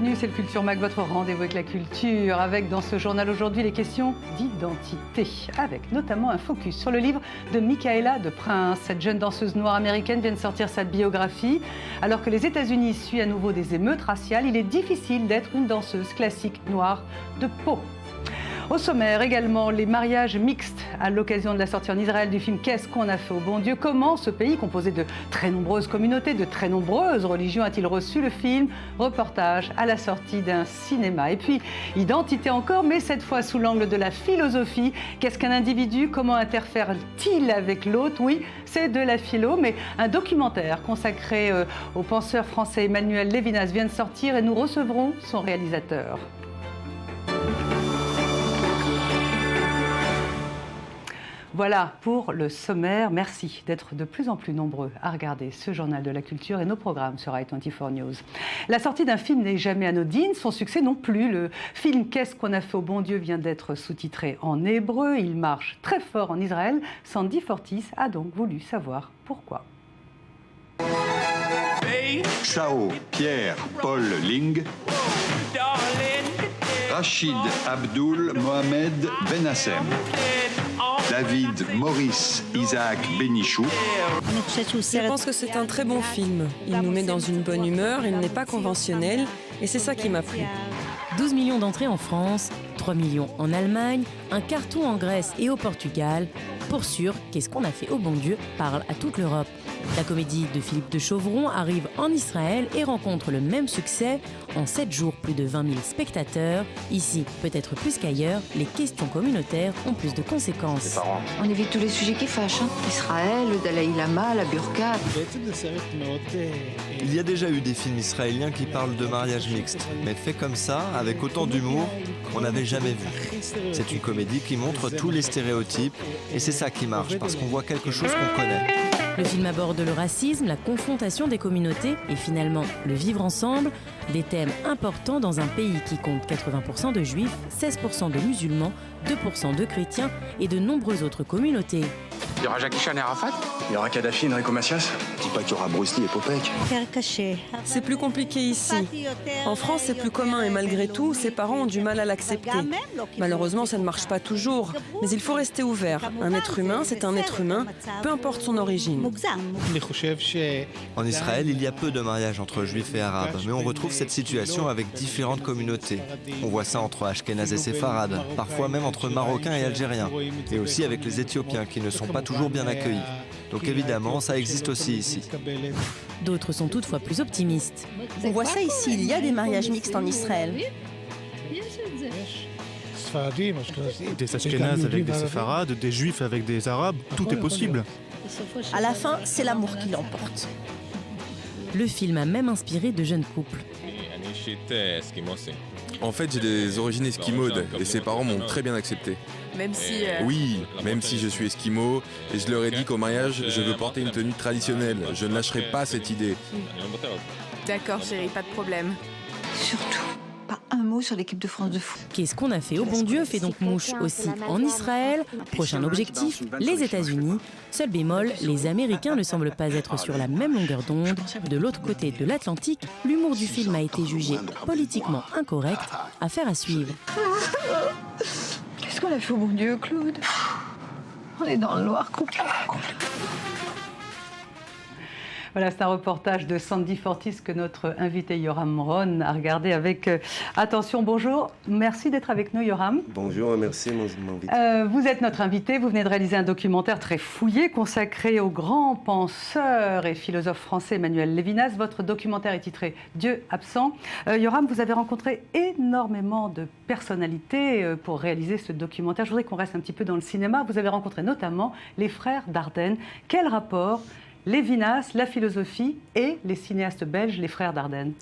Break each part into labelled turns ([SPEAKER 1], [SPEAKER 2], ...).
[SPEAKER 1] bienvenue, c'est le Culture Mag, votre rendez-vous avec la culture, avec dans ce journal aujourd'hui les questions d'identité, avec notamment un focus sur le livre de Michaela de Prince. Cette jeune danseuse noire américaine vient de sortir sa biographie. Alors que les États-Unis suivent à nouveau des émeutes raciales, il est difficile d'être une danseuse classique noire de peau. Au sommaire également, les mariages mixtes à l'occasion de la sortie en Israël du film Qu'est-ce qu'on a fait au bon Dieu? Comment ce pays, composé de très nombreuses communautés, de très nombreuses religions, a-t-il reçu le film? Reportage à la sortie d'un cinéma. Et puis, identité encore, mais cette fois sous l'angle de la philosophie. Qu'est-ce qu'un individu? Comment interfère-t-il avec l'autre? Oui, c'est de la philo, mais un documentaire consacré au penseur français Emmanuel Levinas vient de sortir et nous recevrons son réalisateur. Voilà pour le sommaire. Merci d'être de plus en plus nombreux à regarder ce journal de la culture et nos programmes sur i24 News. La sortie d'un film n'est jamais anodine, son succès non plus. Le film Qu'est-ce qu'on a fait au bon Dieu vient d'être sous-titré en hébreu. Il marche très fort en Israël. Sandy Fortis a donc voulu savoir pourquoi.
[SPEAKER 2] Chao Pierre Paul Ling, Rachid Abdul Mohamed Benassem, David Maurice Isaac Benichou.
[SPEAKER 3] Je pense que c'est un très bon film. Il nous met dans une bonne humeur, il n'est pas conventionnel et c'est ça qui m'a plu.
[SPEAKER 4] 12 millions d'entrées en France, 3 millions en Allemagne, un carton en Grèce et au Portugal. Pour sûr, Qu'est-ce qu'on a fait au bon Dieu parle à toute l'Europe. La comédie de Philippe de Chauvron arrive en Israël et rencontre le même succès. En 7 jours, plus de 20 000 spectateurs. Ici, peut-être plus qu'ailleurs, les questions communautaires ont plus de conséquences.
[SPEAKER 5] On évite tous les sujets qui fâchent. Israël, le Dalai Lama, la burqa.
[SPEAKER 6] Il y a déjà eu des films israéliens qui parlent de mariage mixte, mais fait comme ça, avec autant d'humour, qu'on n'avait jamais vu. C'est une comédie qui montre tous les stéréotypes, et c'est ça qui marche, parce qu'on voit quelque chose qu'on connaît.
[SPEAKER 4] Le film aborde le racisme, la confrontation des communautés et finalement le vivre ensemble, des thèmes importants dans un pays qui compte 80% de juifs, 16% de musulmans, 2% de chrétiens et de nombreuses autres communautés.
[SPEAKER 7] Il y aura Jackie Chan et Arafat?
[SPEAKER 8] Il y aura Kadhafi et Enrico Macias?
[SPEAKER 9] Dis pas qu'il y aura Bruce Lee et Popek.
[SPEAKER 3] C'est plus compliqué ici. En France, c'est plus commun et malgré tout, ses parents ont du mal à l'accepter. Malheureusement, ça ne marche pas toujours, mais il faut rester ouvert. Un être humain, c'est un être humain, peu importe son origine.
[SPEAKER 6] En Israël, il y a peu de mariages entre juifs et arabes, mais on retrouve cette situation avec différentes communautés. On voit ça entre Ashkénazes et séfarades, parfois même entre Marocains et Algériens, et aussi avec les Éthiopiens qui ne sont pas toujours bien accueillis. Donc évidemment, ça existe aussi ici.
[SPEAKER 4] D'autres sont toutefois plus optimistes.
[SPEAKER 10] On voit ça ici, il y a des mariages mixtes en Israël.
[SPEAKER 11] Des Ashkénazes avec des séfarades, des juifs avec des arabes, tout est possible.
[SPEAKER 10] À la fin, c'est l'amour qui l'emporte.
[SPEAKER 4] Le film a même inspiré de jeunes couples.
[SPEAKER 12] En fait, j'ai des origines esquimaudes et ses parents m'ont très bien accepté.
[SPEAKER 3] Même si...
[SPEAKER 12] Oui, même si je suis esquimau et je leur ai dit qu'au mariage, je veux porter une tenue traditionnelle. Je ne lâcherai pas cette idée.
[SPEAKER 3] D'accord chérie, pas de problème.
[SPEAKER 5] Surtout, pas un mot sur l'équipe de France de foot.
[SPEAKER 4] Qu'est-ce qu'on a fait au bon Dieu fait donc mouche aussi en Israël. Prochain objectif, les États-Unis. Seul bémol, les Américains ne semblent pas être sur la même longueur d'onde. De l'autre côté de l'Atlantique, l'humour du film a été jugé politiquement incorrect. Affaire à suivre.
[SPEAKER 5] Qu'est-ce qu'on a fait au bon Dieu, Claude? On est dans le noir complètement.
[SPEAKER 1] Voilà, c'est un reportage de Sandy Fortis que notre invité Yoram Ron a regardé avec attention. Bonjour, merci d'être avec nous Yoram.
[SPEAKER 9] Bonjour, merci de m'inviter.
[SPEAKER 1] Vous êtes notre invité, vous venez de réaliser un documentaire très fouillé consacré au grand penseur et philosophe français Emmanuel Levinas. Votre documentaire est titré Dieu absent. Yoram, vous avez rencontré énormément de personnalités pour réaliser ce documentaire. Je voudrais qu'on reste un petit peu dans le cinéma. Vous avez rencontré notamment les frères Dardenne. Quel rapport Levinas, la philosophie et les cinéastes belges, les frères Dardenne?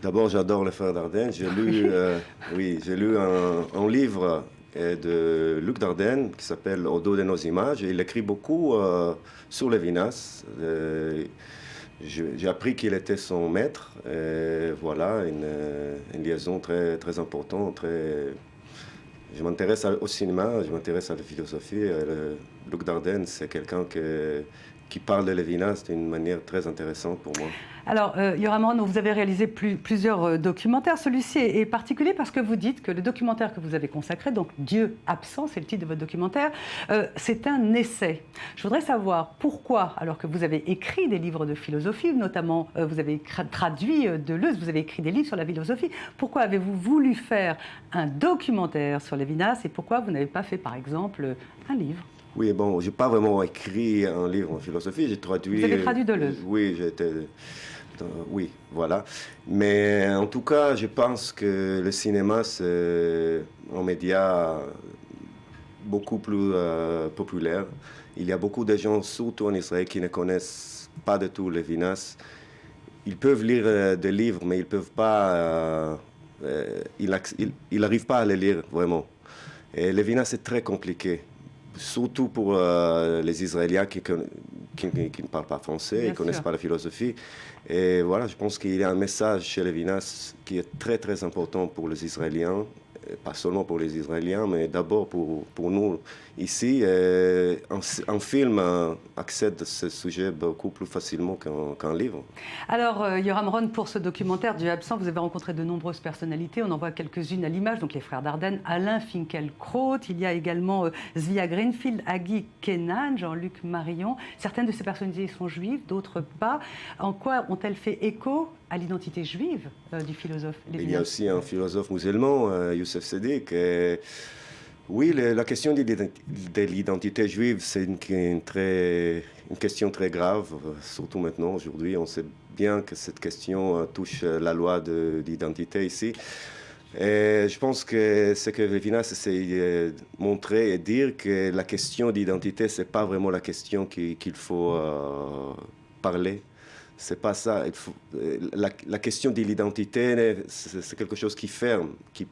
[SPEAKER 9] D'abord, j'adore les frères Dardenne. J'ai lu un livre de Luc Dardenne qui s'appelle Au dos de nos images. Et il écrit beaucoup sur Levinas. J'ai appris qu'il était son maître. Et voilà, une liaison très, très importante. Je m'intéresse au cinéma, je m'intéresse à la philosophie. Luc Dardenne, c'est quelqu'un qui parle de Lévinas d'une manière très intéressante pour moi.
[SPEAKER 1] Alors, Yoram Ron, vous avez réalisé plusieurs documentaires. Celui-ci est particulier parce que vous dites que le documentaire que vous avez consacré, donc Dieu absent, c'est le titre de votre documentaire, c'est un essai. Je voudrais savoir pourquoi, alors que vous avez écrit des livres de philosophie, notamment vous avez traduit Deleuze, vous avez écrit des livres sur la philosophie, pourquoi avez-vous voulu faire un documentaire sur Lévinas et pourquoi vous n'avez pas fait, par exemple, un livre?
[SPEAKER 9] Oui, bon, je n'ai pas vraiment écrit un livre en philosophie, j'ai traduit...
[SPEAKER 1] Vous avez traduit Deleuze?
[SPEAKER 9] Oui, oui, voilà. Mais en tout cas, je pense que le cinéma, c'est un média beaucoup plus populaire. Il y a beaucoup de gens, surtout en Israël, qui ne connaissent pas du tout Lévinas. Ils peuvent lire des livres, mais ils peuvent pas... ils n'arrivent pas à les lire, vraiment. Et Lévinas, c'est très compliqué. Surtout pour les Israéliens qui ne parlent pas français, qui ne connaissent pas la philosophie. Et voilà, je pense qu'il y a un message chez Lévinas qui est très très important pour les Israéliens, pas seulement pour les Israéliens, mais d'abord pour nous ici. Un film accède à ce sujet beaucoup plus facilement qu'un livre.
[SPEAKER 1] Alors, Yoram Ron, pour ce documentaire Dieu absent, vous avez rencontré de nombreuses personnalités. On en voit quelques-unes à l'image, donc les frères Dardenne, Alain Finkielkraut. Il y a également Zvia Greenfield, Agi Kenan, Jean-Luc Marion. Certaines de ces personnalités sont juives, d'autres pas. En quoi ont-elles fait écho à l'identité juive du philosophe Lévinas?
[SPEAKER 9] Il y a aussi un philosophe musulman, Youssef Sedik. Oui, la question de l'identité juive, c'est une question très grave, surtout maintenant, aujourd'hui. On sait bien que cette question touche la loi d'identité ici. Et je pense que ce que Lévinas essaie de montrer et dire, que la question d'identité, ce n'est pas vraiment la question qu'il faut parler. C'est pas ça. La question de l'identité, c'est quelque chose qui ferme, qui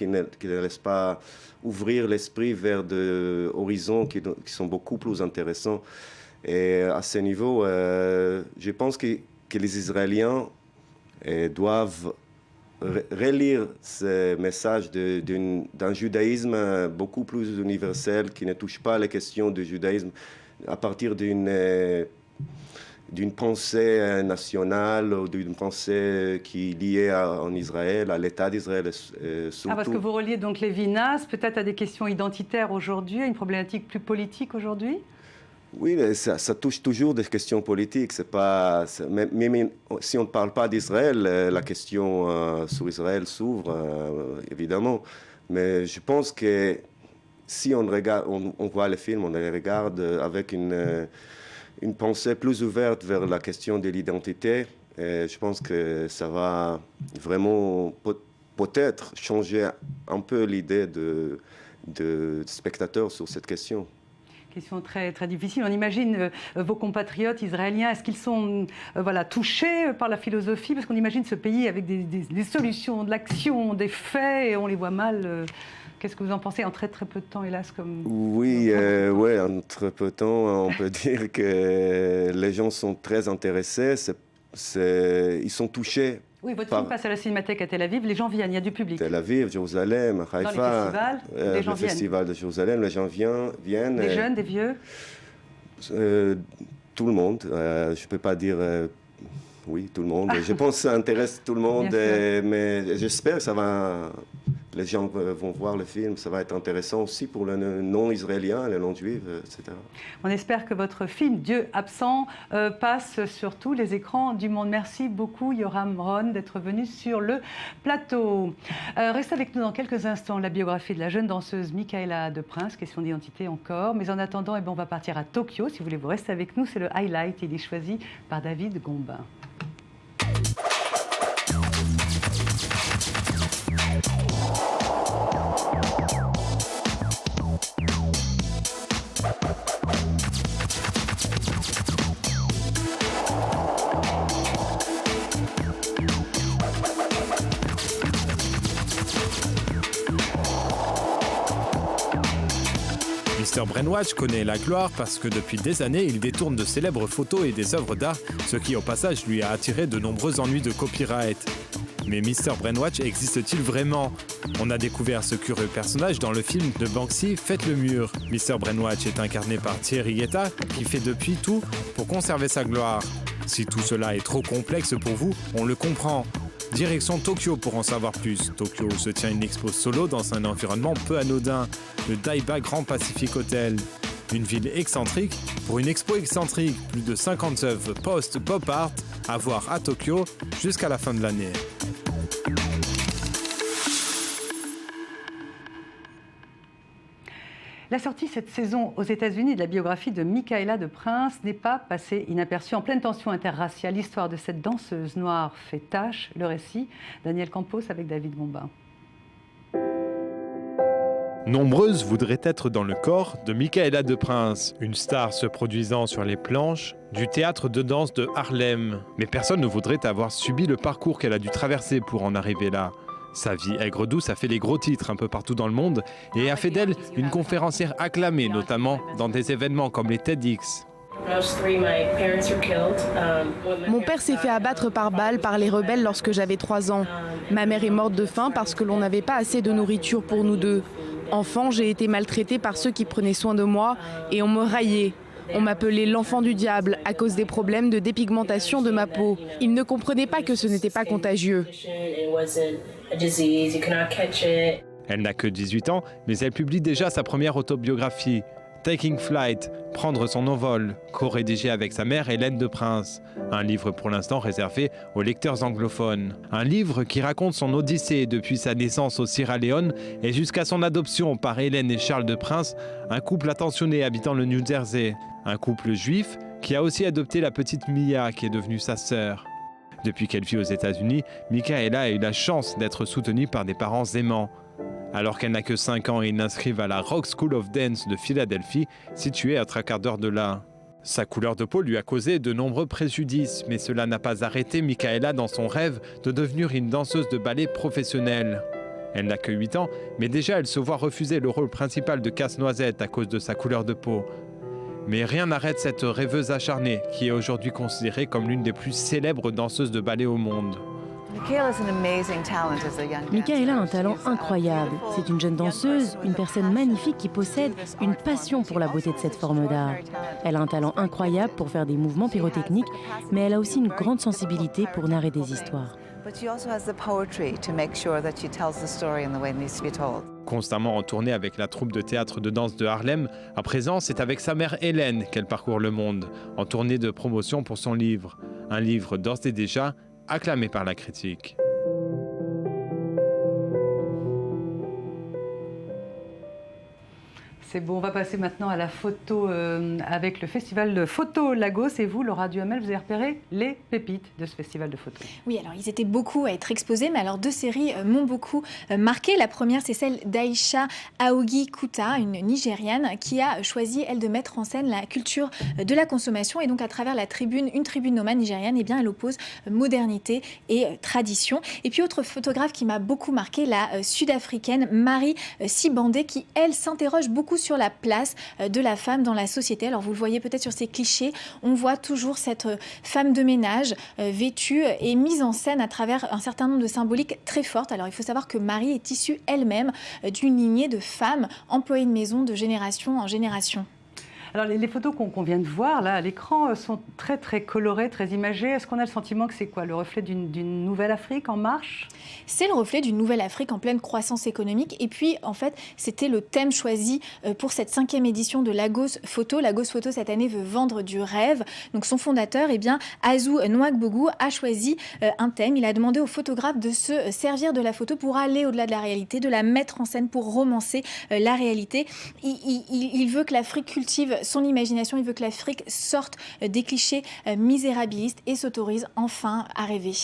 [SPEAKER 9] ne laisse pas ouvrir l'esprit vers des horizons qui sont beaucoup plus intéressants. Et à ce niveau, je pense que les Israéliens doivent relire ce message d'un judaïsme beaucoup plus universel, qui ne touche pas les questions du judaïsme à partir d'une pensée nationale ou d'une pensée qui est liée en Israël, à l'État d'Israël surtout.
[SPEAKER 1] Parce que vous reliez donc Lévinas peut-être à des questions identitaires aujourd'hui, à une problématique plus politique aujourd'hui?
[SPEAKER 9] Oui, ça touche toujours des questions politiques. Même si on ne parle pas d'Israël, la question sur Israël s'ouvre, évidemment. Mais je pense que si on voit les films, on les regarde avec une pensée plus ouverte vers la question de l'identité. Et je pense que ça va vraiment peut-être changer un peu l'idée de spectateurs sur cette question.
[SPEAKER 1] Question très, très difficile. On imagine vos compatriotes israéliens, est-ce qu'ils sont touchés par la philosophie? Parce qu'on imagine ce pays avec des solutions, de l'action, des faits, et on les voit mal. Qu'est-ce que vous en pensez en très très peu de temps, hélas
[SPEAKER 9] Oui, en très peu de temps, on peut dire que les gens sont très intéressés, ils sont touchés.
[SPEAKER 1] Oui, votre film passe à la Cinémathèque à Tel Aviv, les gens viennent, il y a du public.
[SPEAKER 9] Tel Aviv, Jérusalem, Haïfa.
[SPEAKER 1] Dans les festivals, les gens
[SPEAKER 9] le festival de Jérusalem, les gens viennent.
[SPEAKER 1] Des jeunes, des vieux?
[SPEAKER 9] Tout le monde. Je ne peux pas dire... oui, tout le monde. Je pense que ça intéresse tout le monde, mais j'espère que ça va... Les gens vont voir le film, ça va être intéressant aussi pour les non-israéliens, les non-juifs, etc.
[SPEAKER 1] On espère que votre film, Dieu absent, passe sur tous les écrans du monde. Merci beaucoup, Yoram Ron, d'être venu sur le plateau. Restez avec nous dans quelques instants, la biographie de la jeune danseuse Michaela de Prince, question d'identité encore. Mais en attendant, on va partir à Tokyo. Si vous voulez, vous restez avec nous, c'est le highlight. Il est choisi par David Gombin.
[SPEAKER 7] Mr. Brainwash connaît la gloire parce que depuis des années, il détourne de célèbres photos et des œuvres d'art, ce qui au passage lui a attiré de nombreux ennuis de copyright. Mais Mr. Brainwatch existe-t-il vraiment? On a découvert ce curieux personnage dans le film de Banksy, Faites le mur. Mr. Brainwatch est incarné par Thierry Guetta, qui fait depuis tout pour conserver sa gloire. Si tout cela est trop complexe pour vous, on le comprend. Direction Tokyo pour en savoir plus. Tokyo où se tient une expo solo dans un environnement peu anodin, le Daiba Grand Pacific Hotel. Une ville excentrique pour une expo excentrique, plus de 50 œuvres post-pop art à voir à Tokyo jusqu'à la fin de l'année.
[SPEAKER 1] La sortie cette saison aux États-Unis de la biographie de Michaela de Prince n'est pas passée inaperçue. En pleine tension interraciale, l'histoire de cette danseuse noire fait tache. Le récit, Daniel Campos avec David Bombin.
[SPEAKER 7] Nombreuses voudraient être dans le corps de Michaela de Prince, une star se produisant sur les planches du théâtre de danse de Harlem. Mais personne ne voudrait avoir subi le parcours qu'elle a dû traverser pour en arriver là. Sa vie aigre-douce a fait les gros titres un peu partout dans le monde et a fait d'elle une conférencière acclamée, notamment dans des événements comme les TEDx.
[SPEAKER 13] Mon père s'est fait abattre par balle par les rebelles lorsque j'avais 3 ans. Ma mère est morte de faim parce que l'on n'avait pas assez de nourriture pour nous deux. Enfant, j'ai été maltraitée par ceux qui prenaient soin de moi et on me raillait. On m'appelait l'enfant du diable à cause des problèmes de dépigmentation de ma peau. Ils ne comprenaient pas que ce n'était pas contagieux.
[SPEAKER 7] Elle n'a que 18 ans, mais elle publie déjà sa première autobiographie, Taking Flight, Prendre son envol, co-rédigé avec sa mère Hélène de Prince. Un livre pour l'instant réservé aux lecteurs anglophones. Un livre qui raconte son odyssée depuis sa naissance au Sierra Leone et jusqu'à son adoption par Hélène et Charles de Prince, un couple attentionné habitant le New Jersey. Un couple juif qui a aussi adopté la petite Mia qui est devenue sa sœur. Depuis qu'elle vit aux États-Unis, Michaela a eu la chance d'être soutenue par des parents aimants. Alors qu'elle n'a que 5 ans et ils l'inscrivent à la Rock School of Dance de Philadelphie, située à 3/4 d'heure de là. Sa couleur de peau lui a causé de nombreux préjudices, mais cela n'a pas arrêté Michaela dans son rêve de devenir une danseuse de ballet professionnelle. Elle n'a que 8 ans, mais déjà elle se voit refuser le rôle principal de Casse-Noisette à cause de sa couleur de peau. Mais rien n'arrête cette rêveuse acharnée, qui est aujourd'hui considérée comme l'une des plus célèbres danseuses de ballet au monde.
[SPEAKER 4] Michaela a un talent incroyable. C'est une jeune danseuse, une personne magnifique qui possède une passion pour la beauté de cette forme d'art. Elle a un talent incroyable pour faire des mouvements pyrotechniques, mais elle a aussi une grande sensibilité pour narrer des histoires.
[SPEAKER 7] Constamment en tournée avec la troupe de théâtre de danse de Harlem, à présent c'est avec sa mère Hélène qu'elle parcourt le monde, en tournée de promotion pour son livre. Un livre d'ores et déjà acclamé par la critique.
[SPEAKER 1] C'est bon, on va passer maintenant à la photo avec le festival de photo Lagos. Et vous, Laura Duhamel, vous avez repéré les pépites de ce festival de photo.
[SPEAKER 14] Oui, alors ils étaient beaucoup à être exposés, mais alors 2 séries m'ont beaucoup marqué. La première, c'est celle d'Aïcha Aogi Kuta, une Nigériane, qui a choisi, elle, de mettre en scène la culture de la consommation. Et donc, à travers une tribune nomade nigériane, eh bien, elle oppose modernité et tradition. Et puis, autre photographe qui m'a beaucoup marqué, la sud-africaine Marie Sibandé, qui, elle, s'interroge beaucoup sur la place de la femme dans la société. Alors vous le voyez peut-être sur ces clichés, on voit toujours cette femme de ménage vêtue et mise en scène à travers un certain nombre de symboliques très fortes. Alors il faut savoir que Marie est issue elle-même d'une lignée de femmes employées de maison de génération en génération.
[SPEAKER 1] Alors les photos qu'on vient de voir là à l'écran sont très très colorées, très imagées. Est-ce qu'on a le sentiment que c'est quoi, le reflet d'une nouvelle Afrique en marche?
[SPEAKER 14] C'est le reflet d'une nouvelle Afrique en pleine croissance économique. Et puis en fait, c'était le thème choisi pour cette 5e édition de Lagos Photo. Lagos Photo cette année veut vendre du rêve. Donc son fondateur, eh bien, Azu Nwagbogu, a choisi un thème. Il a demandé aux photographes de se servir de la photo pour aller au-delà de la réalité, de la mettre en scène pour romancer la réalité. Il veut que l'Afrique cultive son imagination, il veut que l'Afrique sorte des clichés misérabilistes et s'autorise enfin à rêver.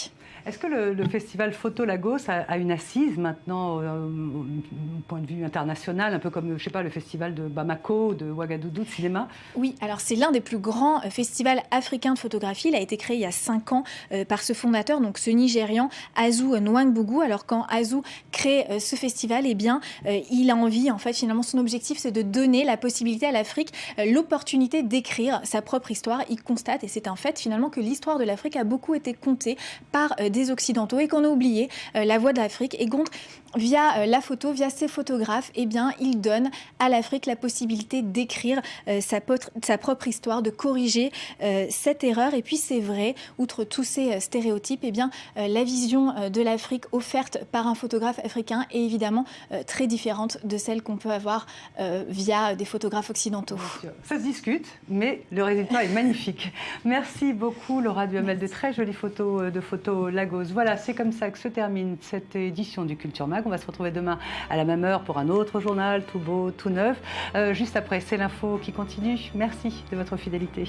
[SPEAKER 1] Est-ce que le festival Photo Lagos a une assise maintenant, au point de vue international, un peu comme, je sais pas, le festival de Bamako, de Ouagadougou, de cinéma?
[SPEAKER 14] Oui, alors c'est l'un des plus grands festivals africains de photographie. Il a été créé il y a 5 ans par ce fondateur, donc ce Nigérian, Azu Nwagbogu. Alors quand Azu crée ce festival, eh bien, il a envie, en fait, finalement, son objectif, c'est de donner la possibilité à l'Afrique, l'opportunité d'écrire sa propre histoire. Il constate, et c'est un fait, finalement, que l'histoire de l'Afrique a beaucoup été contée par des des Occidentaux et qu'on a oublié la voix de l'Afrique. Et Gondre, via la photo, via ses photographes, eh bien, il donne à l'Afrique la possibilité d'écrire sa propre histoire, de corriger cette erreur. Et puis c'est vrai, outre tous ces stéréotypes, eh bien, la vision de l'Afrique offerte par un photographe africain est évidemment très différente de celle qu'on peut avoir via des photographes occidentaux.
[SPEAKER 1] Ça se discute, mais le résultat est magnifique. Merci beaucoup Laura Duhamel, de très jolies photos de Photo Lagos. Voilà, c'est comme ça que se termine cette édition du Culture Mag. On va se retrouver demain à la même heure pour un autre journal, tout beau, tout neuf. Juste après, c'est l'info qui continue. Merci de votre fidélité.